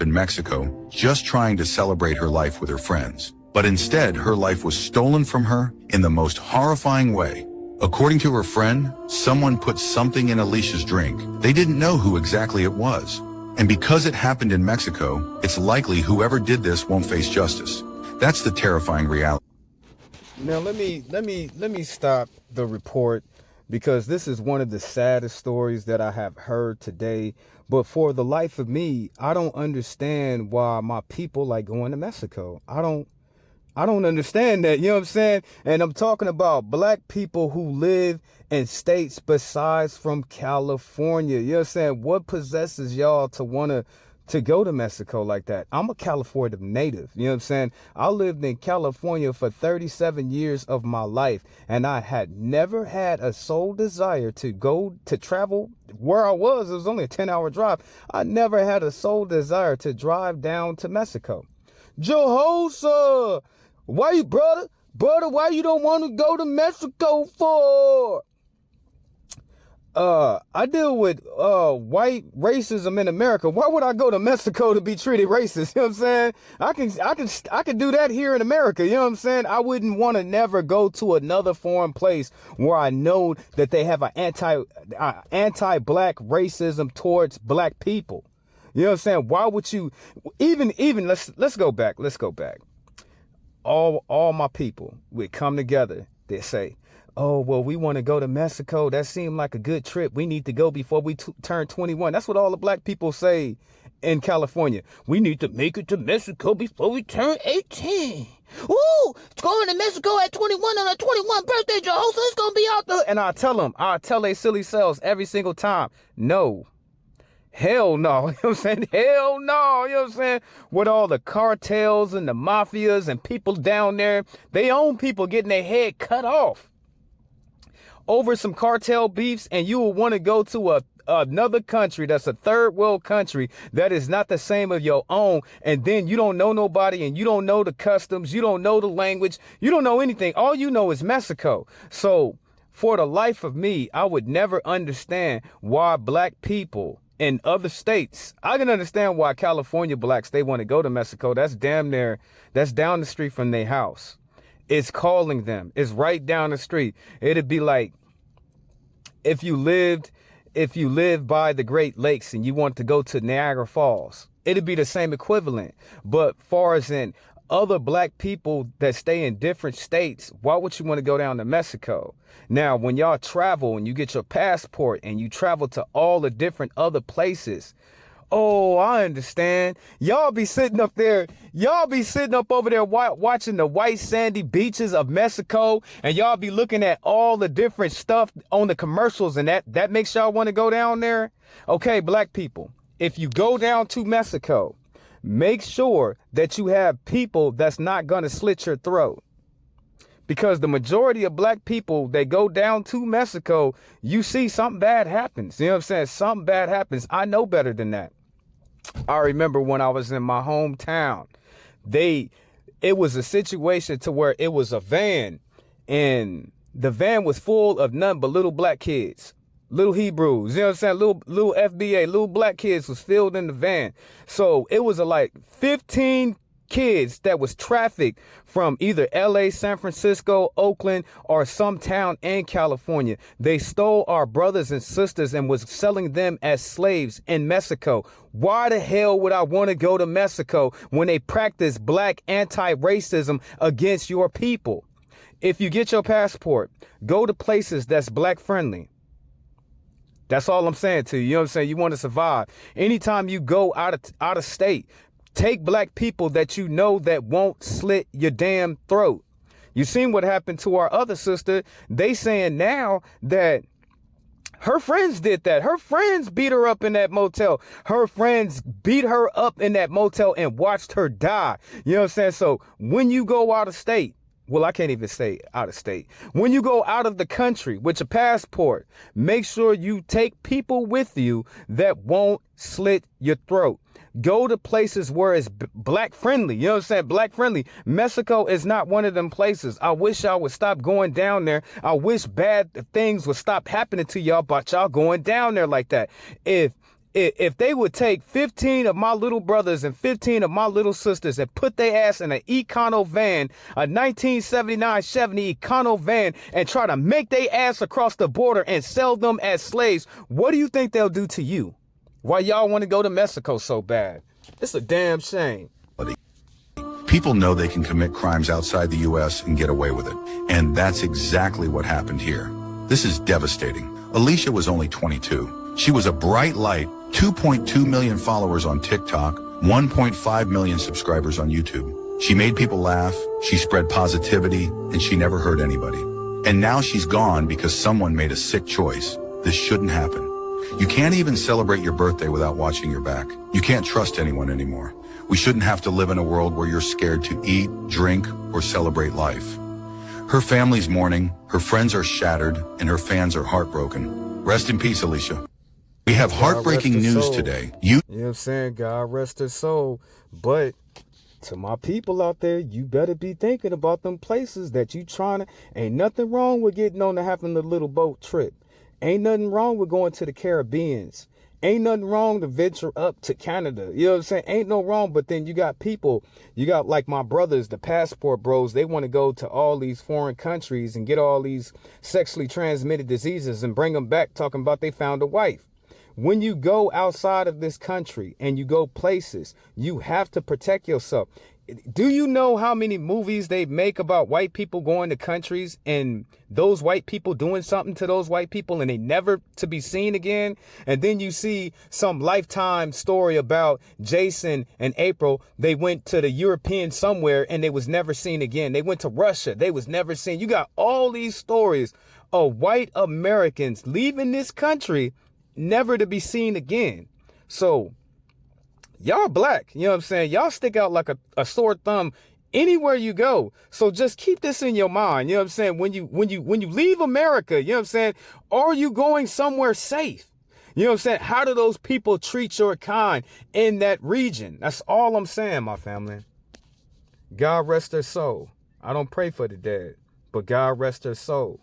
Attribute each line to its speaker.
Speaker 1: in Mexico just trying to celebrate her life with her friends. But instead, her life was stolen from her in the most horrifying way. According to her friend, someone put something in Alicia's drink. They didn't know who exactly it was. And because it happened in Mexico, it's likely whoever did this won't face justice. That's the terrifying reality.
Speaker 2: Now let me stop the report, because this is one of the saddest stories that I have heard today. But for the life of me, I don't understand why my people like going to Mexico. I don't understand that, you know what I'm saying? And I'm talking about black people who live in states besides from California. You know what I'm saying? What possesses y'all to want to go to Mexico like that? I'm a California native. You know what I'm saying? I lived in California for 37 years of my life, and I had never had a sole desire to go to travel where I was. It was only a 10-hour drive. I never had a sole desire to drive down to Mexico. Jehosa, why you, brother, why you don't want to go to Mexico for? I deal with white racism in America. Why would I go to Mexico to be treated racist? You know what I'm saying? I can do that here in America. You know what I'm saying? I wouldn't want to never go to another foreign place where I know that they have an anti-black racism towards black people. You know what I'm saying? Why would you even let's go back. All my people would come together. They say, oh, well, we want to go to Mexico. That seemed like a good trip. We need to go before we turn 21. That's what all the black people say in California. We need to make it to Mexico before we turn 18. Ooh, it's going to Mexico at 21 on a 21 birthday, Jehosa. It's going to be out there. And I tell they silly selves every single time, no. Hell no. You know what I'm saying? Hell no. You know what I'm saying? With all the cartels and the mafias and people down there, they own people getting their head cut off over some cartel beefs, and you will want to go to another country that's a third world country that is not the same as your own, and then you don't know nobody, and you don't know the customs, you don't know the language, you don't know anything. All you know is Mexico. So for the life of me, I would never understand why black people in other states, I can understand why California blacks, they want to go to Mexico. That's down the street from their house. It's calling them. It's right down the street. It'd be like if you lived by the Great Lakes and you want to go to Niagara Falls. It'd be the same equivalent. But far as in other black people that stay in different states, why would you want to go down to Mexico? Now, when y'all travel and you get your passport and you travel to all the different other places, oh, I understand. Y'all be sitting up over there watching the white sandy beaches of Mexico, and y'all be looking at all the different stuff on the commercials, and that makes y'all want to go down there. Okay, black people, if you go down to Mexico, make sure that you have people that's not going to slit your throat. Because the majority of black people that go down to Mexico, you see something bad happens. You know what I'm saying? Something bad happens. I know better than that. I remember when I was in my hometown, it was a situation to where it was a van, and the van was full of none but little black kids, little Hebrews, you know what I'm saying? Little FBA, little black kids was filled in the van. So it was like 15 kids that was trafficked from either LA, San Francisco, Oakland, or some town in California. They stole our brothers and sisters and was selling them as slaves in Mexico. Why the hell would I want to go to Mexico when they practice black anti-racism against your people? If you get your passport, go to places that's black friendly. That's all I'm saying to you. You know what I'm saying? You want to survive. Anytime you go out of state, take black people that you know that won't slit your damn throat. You seen what happened to our other sister. They saying now that her friends did that. Her friends beat her up in that motel. Her friends beat her up in that motel and watched her die. You know what I'm saying? So when you go out of state, well, I can't even say out of state. When you go out of the country with your passport, make sure you take people with you that won't slit your throat. Go to places where it's black friendly. You know what I'm saying? Black friendly. Mexico is not one of them places. I wish y'all would stop going down there. I wish bad things would stop happening to y'all, but y'all going down there like that. If If they would take 15 of my little brothers and 15 of my little sisters and put their ass in an Econo van, a 1979 Chevy Econo van, and try to make their ass across the border and sell them as slaves, what do you think they'll do to you? Why y'all want to go to Mexico so bad? It's a damn shame.
Speaker 1: People know they can commit crimes outside the U.S. and get away with it. And that's exactly what happened here. This is devastating. Alicia was only 22. She was a bright light, 2.2 million followers on TikTok, 1.5 million subscribers on YouTube. She made people laugh, she spread positivity, and she never hurt anybody. And now she's gone because someone made a sick choice. This shouldn't happen. You can't even celebrate your birthday without watching your back. You can't trust anyone anymore. We shouldn't have to live in a world where you're scared to eat, drink, or celebrate life. Her family's mourning, her friends are shattered, and her fans are heartbroken. Rest in peace, Alicia. We have heartbreaking news today.
Speaker 2: You know what I'm saying? God rest her soul. But to my people out there, you better be thinking about them places that you trying to. Ain't nothing wrong with getting on to having the little boat trip. Ain't nothing wrong with going to the Caribbeans. Ain't nothing wrong to venture up to Canada. You know what I'm saying? Ain't no wrong. But then you got people, you got like my brothers, the passport bros. They want to go to all these foreign countries and get all these sexually transmitted diseases and bring them back talking about they found a wife. When you go outside of this country and you go places, you have to protect yourself. Do you know how many movies they make about white people going to countries and those white people doing something to those white people and they never to be seen again? And then you see some Lifetime story about Jason and April. They went to the European somewhere and they was never seen again. They went to Russia. They was never seen. You got all these stories of white Americans leaving this country never to be seen again. So y'all black, you know what I'm saying? Y'all stick out like a sore thumb anywhere you go. So just keep this in your mind. You know what I'm saying? When you leave America, you know what I'm saying? Are you going somewhere safe? You know what I'm saying? How do those people treat your kind in that region? That's all I'm saying, my family. God rest their soul. I don't pray for the dead, but God rest their soul.